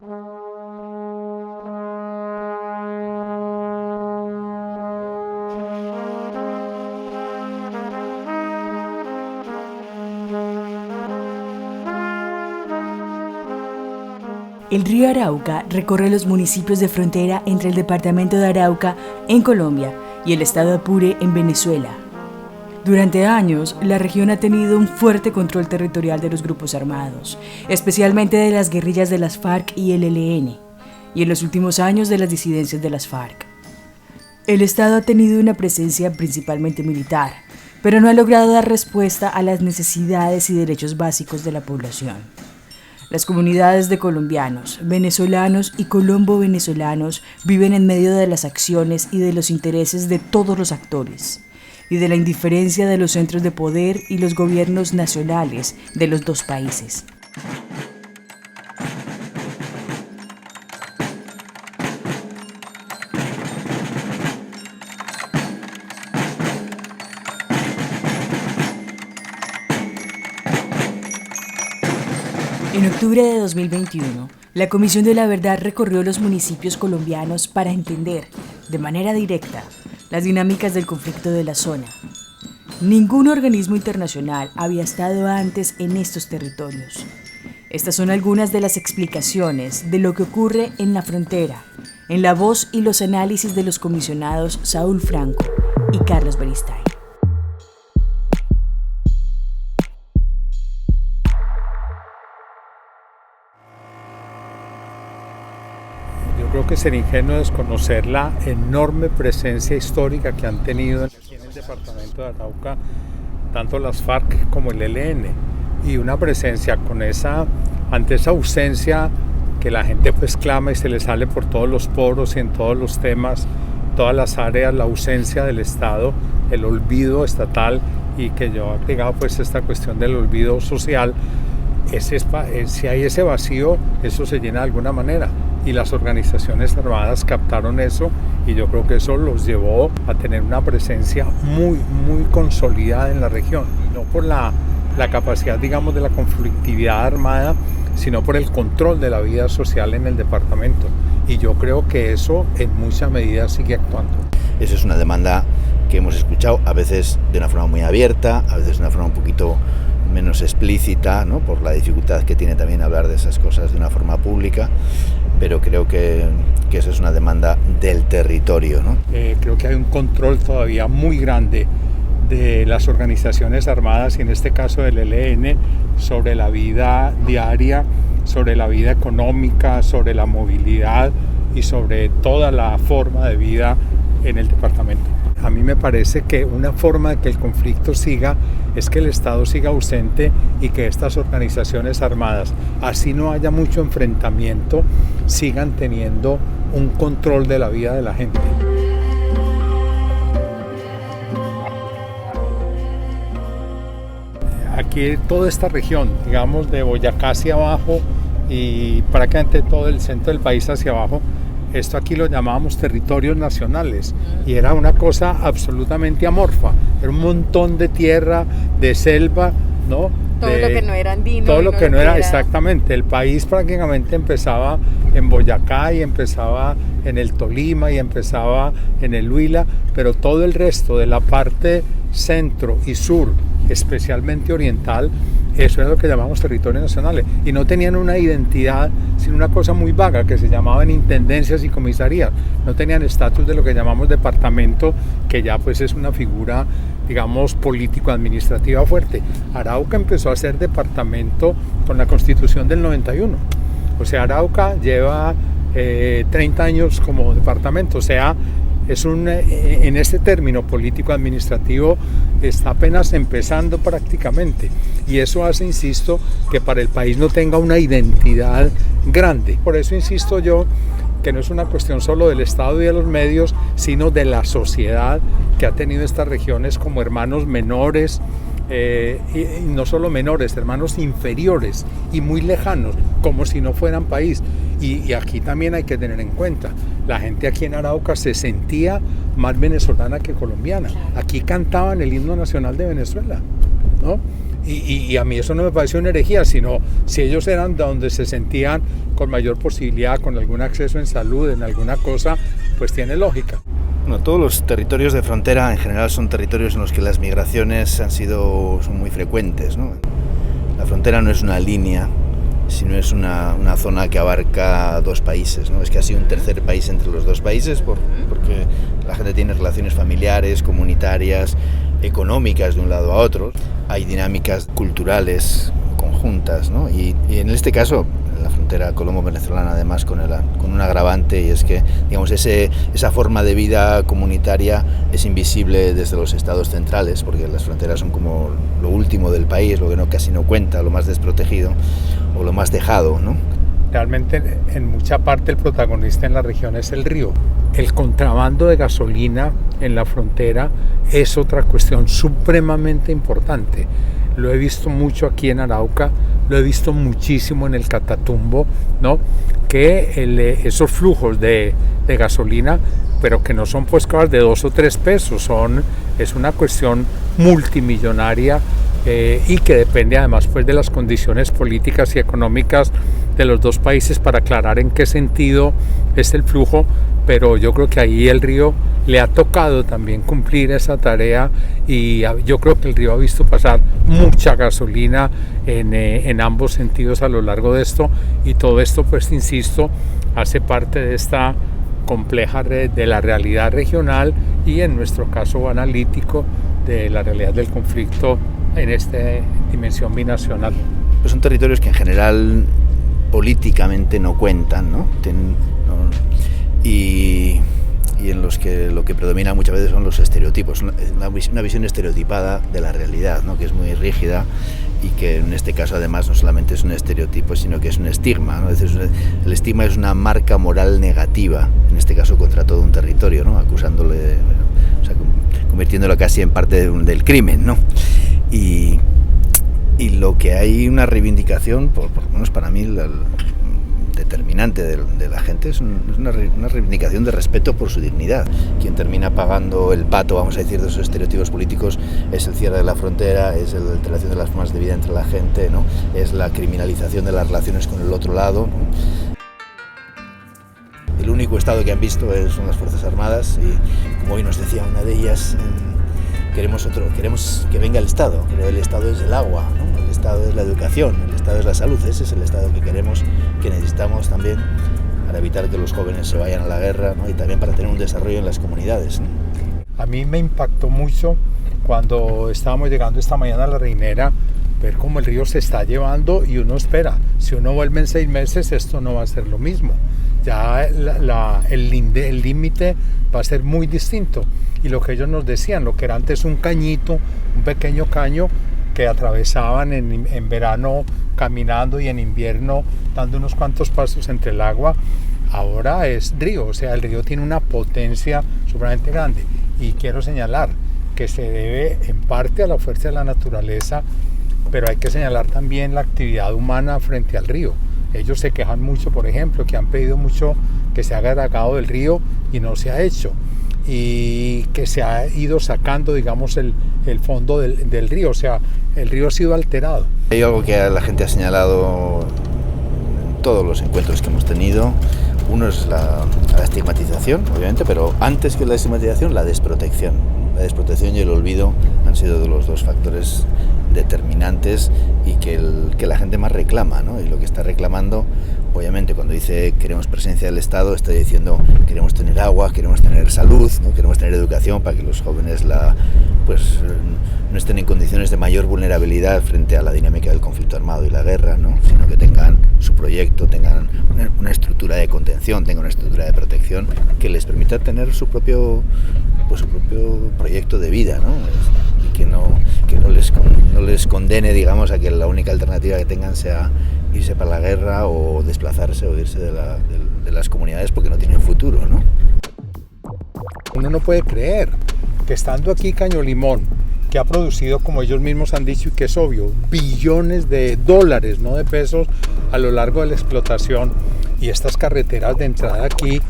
El río Arauca recorre los municipios de frontera entre el departamento de Arauca, en Colombia, y el estado Apure, en Venezuela. Durante años, la región ha tenido un fuerte control territorial de los grupos armados, especialmente de las guerrillas de las FARC y el ELN, y en los últimos años de las disidencias de las FARC. El Estado ha tenido una presencia principalmente militar, pero no ha logrado dar respuesta a las necesidades y derechos básicos de la población. Las comunidades de colombianos, venezolanos y colombo-venezolanos viven en medio de las acciones y de los intereses de todos los actores, y de la indiferencia de los centros de poder y los gobiernos nacionales de los dos países. En octubre de 2021, la Comisión de la Verdad recorrió los municipios colombianos para entender, de manera directa, las dinámicas del conflicto de la zona. Ningún organismo internacional había estado antes en estos territorios. Estas son algunas de las explicaciones de lo que ocurre en la frontera, en la voz y los análisis de los comisionados Saúl Franco y Carlos Beristain. Yo creo que sería ingenuo desconocer la enorme presencia histórica que han tenido aquí en el departamento de Arauca, tanto las FARC como el ELN, y una presencia ante esa ausencia que la gente pues clama y se le sale por todos los poros y en todos los temas, todas las áreas, la ausencia del Estado, el olvido estatal, y que yo he agregado pues esta cuestión del olvido social. Si hay ese vacío, eso se llena de alguna manera, y las organizaciones armadas captaron eso, y yo creo que eso los llevó a tener una presencia muy, muy consolidada en la región, no por la capacidad, digamos, de la conflictividad armada, sino por el control de la vida social en el departamento, y yo creo que eso en mucha medida sigue actuando. Esa es una demanda que hemos escuchado, a veces de una forma muy abierta, a veces de una forma un poquito menos explícita, ¿no? Por la dificultad que tiene también hablar de esas cosas de una forma pública, pero creo que esa es una demanda del territorio, ¿no? Creo que hay un control todavía muy grande de las organizaciones armadas, y en este caso del ELN, sobre la vida diaria, sobre la vida económica, sobre la movilidad y sobre toda la forma de vida en el departamento. A mí me parece que una forma de que el conflicto siga es que el Estado siga ausente y que estas organizaciones armadas, así no haya mucho enfrentamiento, sigan teniendo un control de la vida de la gente. Aquí toda esta región, digamos de Boyacá hacia abajo y prácticamente todo el centro del país hacia abajo, esto aquí lo llamábamos territorios nacionales, y era una cosa absolutamente amorfa, era un montón de tierra, de selva, ¿no? Todo lo que no era andino. Todo lo que no era, exactamente. El país prácticamente empezaba en Boyacá y empezaba en el Tolima y empezaba en el Huila, pero todo el resto de la parte centro y sur, especialmente oriental, eso es lo que llamamos territorios nacionales, y no tenían una identidad, sino una cosa muy vaga que se llamaban intendencias y comisarías. No tenían estatus de lo que llamamos departamento, que ya pues es una figura, digamos, político-administrativa fuerte. Arauca empezó a ser departamento con la Constitución del 91. O sea, Arauca lleva 30 años como departamento, o sea, en este término político-administrativo está apenas empezando prácticamente, y eso hace, insisto, que para el país no tenga una identidad grande. Por eso insisto yo que no es una cuestión solo del Estado y de los medios, sino de la sociedad que ha tenido estas regiones como hermanos menores, y no solo menores, hermanos inferiores y muy lejanos, como si no fueran país. Y aquí también hay que tener en cuenta, la gente aquí en Arauca se sentía más venezolana que colombiana. Aquí cantaban el himno nacional de Venezuela, ¿no? Y a mí eso no me pareció una herejía, sino si ellos eran donde se sentían con mayor posibilidad, con algún acceso en salud, en alguna cosa, pues tiene lógica. Bueno, todos los territorios de frontera en general son territorios en los que las migraciones son muy frecuentes, ¿no? La frontera no es una línea, sino es una zona que abarca dos países, ¿no? Es casi un tercer país entre los dos países porque la gente tiene relaciones familiares, comunitarias, económicas de un lado a otro. Hay dinámicas culturales conjuntas, ¿no? Y en este caso, la frontera colombo-venezolana, además con un agravante, y es que, digamos, esa forma de vida comunitaria es invisible desde los estados centrales, porque las fronteras son como lo último del país, lo que casi no cuenta, lo más desprotegido o lo más dejado, ¿no? Realmente, en mucha parte el protagonista en la región es el río. El contrabando de gasolina en la frontera es otra cuestión supremamente importante. Lo he visto mucho aquí en Arauca, lo he visto muchísimo en el Catatumbo, ¿no? Que esos flujos de gasolina, pero que no son pues cosas de 2 o 3 pesos, es una cuestión multimillonaria y que depende además pues de las condiciones políticas y económicas de los dos países para aclarar en qué sentido es el flujo, pero yo creo que ahí el río le ha tocado también cumplir esa tarea y yo creo que el río ha visto pasar mucha gasolina en ambos sentidos a lo largo de esto, y todo esto pues insisto hace parte de esta compleja red de la realidad regional y en nuestro caso analítico de la realidad del conflicto en esta dimensión binacional. Pues son territorios que en general políticamente no cuentan, ¿no? Y en los que lo que predomina muchas veces son los estereotipos, una visión estereotipada de la realidad, ¿no? Que es muy rígida y que en este caso además no solamente es un estereotipo, sino que es un estigma, ¿no? Es decir, el estigma es una marca moral negativa, en este caso contra todo un territorio, ¿no? Acusándole, o sea, convirtiéndolo casi en parte del crimen, ¿no? Y lo que hay una reivindicación, por lo menos para mí, determinante de la gente es una reivindicación de respeto por su dignidad. Quien termina pagando el pato, vamos a decir, de esos estereotipos políticos es el cierre de la frontera, es la alteración de las formas de vida entre la gente, ¿no? Es la criminalización de las relaciones con el otro lado, ¿no? El único Estado que han visto son las Fuerzas Armadas y, como hoy nos decía una de ellas, queremos que venga el Estado, pero el Estado es el agua, ¿no? El Estado es la educación, el Estado es la salud, ese es el Estado que queremos, que necesitamos también para evitar que los jóvenes se vayan a la guerra, ¿no? Y también para tener un desarrollo en las comunidades, ¿no? A mí me impactó mucho cuando estábamos llegando esta mañana a La Reinera, ver cómo el río se está llevando y uno espera, si uno vuelve en 6 meses esto no va a ser lo mismo, ya el límite va a ser muy distinto. Y lo que ellos nos decían, lo que era antes un cañito, un pequeño caño que atravesaban en verano caminando y en invierno dando unos cuantos pasos entre el agua, ahora es río, o sea, el río tiene una potencia supremamente grande. Y quiero señalar que se debe en parte a la fuerza de la naturaleza, pero hay que señalar también la actividad humana frente al río. Ellos se quejan mucho, por ejemplo, que han pedido mucho que se haga dragado del río y no se ha hecho. Y que se ha ido sacando, digamos, el fondo del río, o sea, el río ha sido alterado. Hay algo que la gente ha señalado en todos los encuentros que hemos tenido. Uno es la estigmatización, obviamente, pero antes que la estigmatización, la desprotección. La desprotección y el olvido han sido de los dos factores determinantes y que la gente más reclama, ¿no? Y lo que está reclamando, obviamente, cuando dice queremos presencia del Estado, está diciendo queremos tener agua, queremos tener salud, ¿no? Queremos tener educación para que los jóvenes no estén en condiciones de mayor vulnerabilidad frente a la dinámica del conflicto armado y la guerra, ¿no? Sino que tengan su proyecto, tengan una estructura de contención, tengan una estructura de protección que les permita tener su propio proyecto de vida, ¿no? Y que no les condene, digamos, a que la única alternativa que tengan sea irse para la guerra o desplazarse o irse de las comunidades porque no tienen futuro, ¿no? Uno no puede creer que estando aquí Caño Limón, que ha producido, como ellos mismos han dicho y que es obvio, billones de dólares, no de pesos, a lo largo de la explotación, y estas carreteras de entrada aquí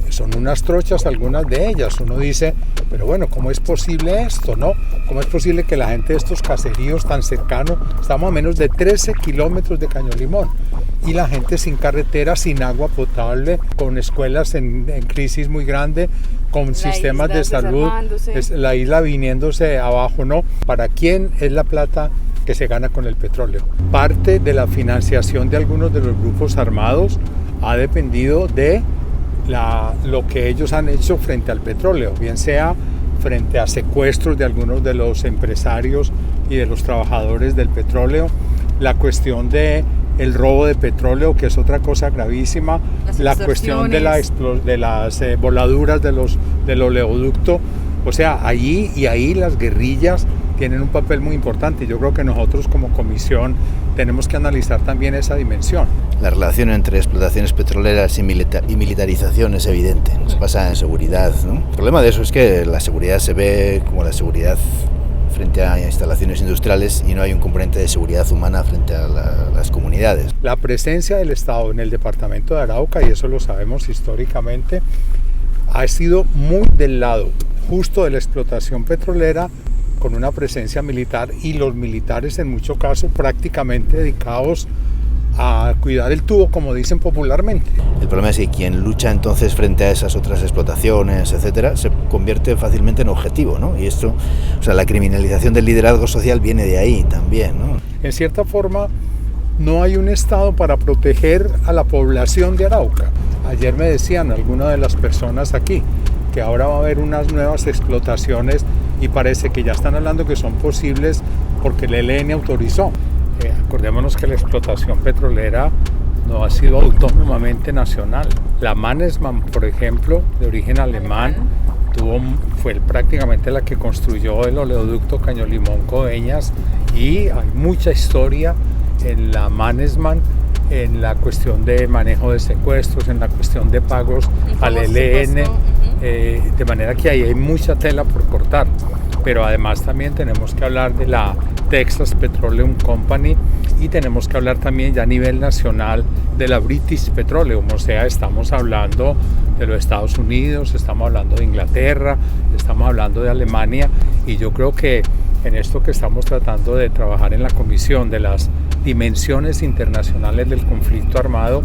son unas trochas algunas de ellas. Uno dice, pero bueno, ¿cómo es posible esto, no? ¿Cómo es posible que la gente de estos caseríos tan cercanos, estamos a menos de 13 kilómetros de Caño-Limón, y la gente sin carretera, sin agua potable, con escuelas en crisis muy grande, con sistemas de salud, la isla viniéndose abajo, ¿no? ¿Para quién es la plata que se gana con el petróleo? Parte de la financiación de algunos de los grupos armados ha dependido de lo que ellos han hecho frente al petróleo, bien sea frente a secuestros de algunos de los empresarios y de los trabajadores del petróleo, la cuestión de el robo de petróleo, que es otra cosa gravísima, la cuestión de las voladuras del oleoducto. O sea, ahí las guerrillas tienen un papel muy importante. Yo creo que nosotros como comisión tenemos que analizar también esa dimensión. La relación entre explotaciones petroleras y militarización es evidente, se basa en seguridad, ¿no? El problema de eso es que la seguridad se ve como la seguridad frente a instalaciones industriales y no hay un componente de seguridad humana frente a las comunidades. La presencia del Estado en el departamento de Arauca, y eso lo sabemos históricamente, ha sido muy del lado justo de la explotación petrolera, con una presencia militar, y los militares en muchos casos prácticamente dedicados a cuidar el tubo, como dicen popularmente. El problema es que quien lucha entonces frente a esas otras explotaciones, etcétera, se convierte fácilmente en objetivo, ¿no? Y esto, o sea, la criminalización del liderazgo social viene de ahí también, ¿no? En cierta forma, no hay un Estado para proteger a la población de Arauca. Ayer me decían algunas de las personas aquí que ahora va a haber unas nuevas explotaciones y parece que ya están hablando que son posibles porque el ELN autorizó. Acordémonos que la explotación petrolera no ha sido autónomamente nacional. La Mannesmann, por ejemplo, de origen alemán, fue prácticamente la que construyó el oleoducto Caño-Limón-Coveñas, y hay mucha historia en la Mannesmann en la cuestión de manejo de secuestros, en la cuestión de pagos al ELN, de manera que ahí hay mucha tela por cortar. Pero además también tenemos que hablar de la Texas Petroleum Company, y tenemos que hablar también ya a nivel nacional de la British Petroleum. O sea, estamos hablando de los Estados Unidos, estamos hablando de Inglaterra, estamos hablando de Alemania, y yo creo que en esto que estamos tratando de trabajar en la comisión de las dimensiones internacionales del conflicto armado,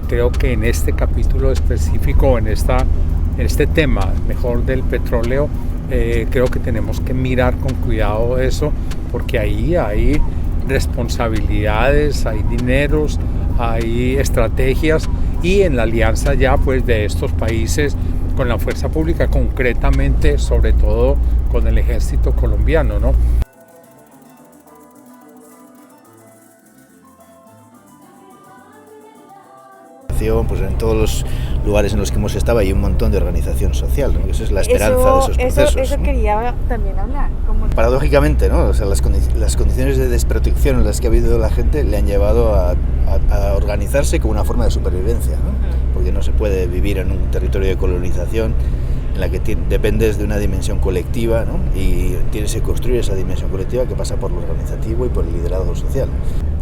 creo que en este capítulo específico, en este tema mejor del petróleo, creo que tenemos que mirar con cuidado eso, porque ahí hay responsabilidades, hay dineros, hay estrategias, y en la alianza ya pues de estos países con la fuerza pública, concretamente sobre todo con el ejército colombiano, ¿no? Pues en todos los lugares en los que hemos estado hay un montón de organización social, ¿no? Esa es la esperanza de esos procesos. Eso ¿no? quería también hablar. Paradójicamente, ¿no? O sea, las condiciones de desprotección en las que ha vivido la gente le han llevado a organizarse como una forma de supervivencia, ¿no? Porque no se puede vivir en un territorio de colonización en la que dependes de una dimensión colectiva, ¿no? Y tienes que construir esa dimensión colectiva que pasa por lo organizativo y por el liderazgo social.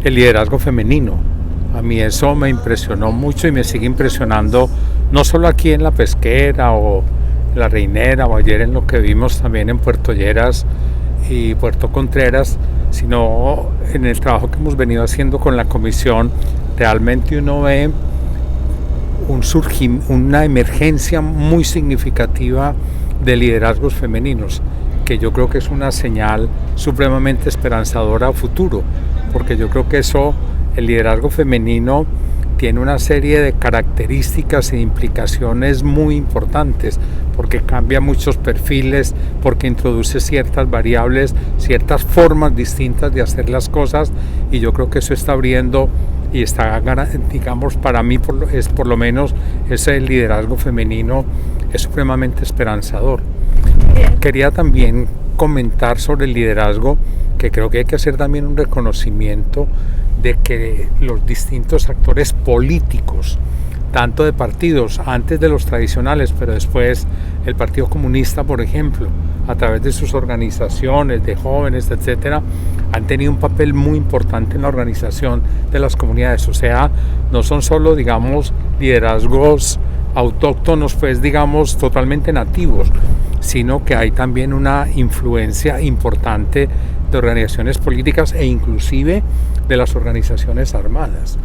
El liderazgo femenino. A mí eso me impresionó mucho y me sigue impresionando, no solo aquí en La Pesquera o La Reinera, o ayer en lo que vimos también en Puerto Lleras y Puerto Contreras, sino en el trabajo que hemos venido haciendo con la comisión. Realmente uno ve una emergencia muy significativa de liderazgos femeninos, que yo creo que es una señal supremamente esperanzadora a futuro, porque yo creo que el liderazgo femenino tiene una serie de características e implicaciones muy importantes, porque cambia muchos perfiles, porque introduce ciertas variables, ciertas formas distintas de hacer las cosas, y yo creo que eso está abriendo y está, digamos, para mí por lo menos ese liderazgo femenino es supremamente esperanzador. Quería también comentar sobre el liderazgo, que creo que hay que hacer también un reconocimiento de que los distintos actores políticos, tanto de partidos, antes de los tradicionales, pero después el Partido Comunista, por ejemplo, a través de sus organizaciones de jóvenes, etcétera, han tenido un papel muy importante en la organización de las comunidades. O sea, no son solo, digamos, liderazgos autóctonos, pues digamos totalmente nativos, sino que hay también una influencia importante de organizaciones políticas e inclusive de las organizaciones armadas.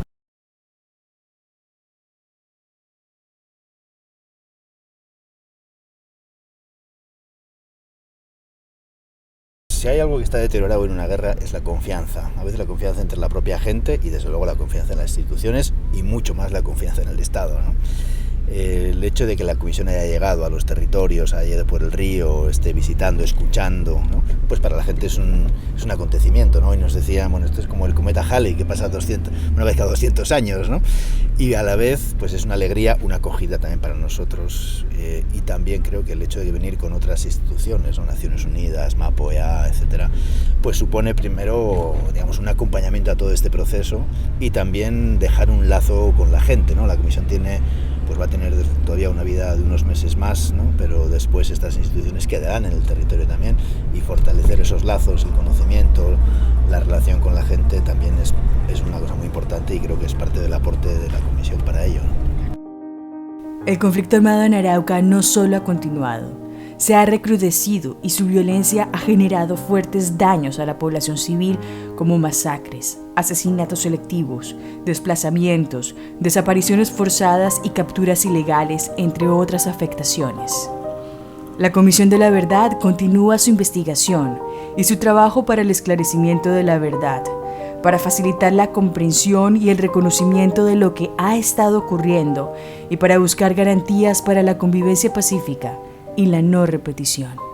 Si hay algo que está deteriorado en una guerra es la confianza. A veces la confianza entre la propia gente y desde luego la confianza en las instituciones y mucho más la confianza en el Estado, ¿no? El hecho de que la comisión haya llegado a los territorios, haya ido por el río, esté visitando, escuchando, ¿no? Pues para la gente es un acontecimiento, ¿no? Y nos decían, bueno, esto es como el cometa Halley, que pasa una vez cada 200 años, ¿no? Y a la vez, pues es una alegría, una acogida también para nosotros. Y también creo que el hecho de venir con otras instituciones, ¿no? Naciones Unidas, MAPOEA, etcétera, pues supone primero, digamos, un acompañamiento a todo este proceso y también dejar un lazo con la gente, ¿no? La comisión pues va a tener todavía una vida de unos meses más, ¿no? Pero después estas instituciones quedarán en el territorio también y fortalecer esos lazos, el conocimiento, la relación con la gente también es una cosa muy importante y creo que es parte del aporte de la comisión para ello, ¿no? El conflicto armado en Arauca no solo ha continuado, se ha recrudecido y su violencia ha generado fuertes daños a la población civil como masacres, asesinatos selectivos, desplazamientos, desapariciones forzadas y capturas ilegales, entre otras afectaciones. La Comisión de la Verdad continúa su investigación y su trabajo para el esclarecimiento de la verdad, para facilitar la comprensión y el reconocimiento de lo que ha estado ocurriendo y para buscar garantías para la convivencia pacífica y la no repetición.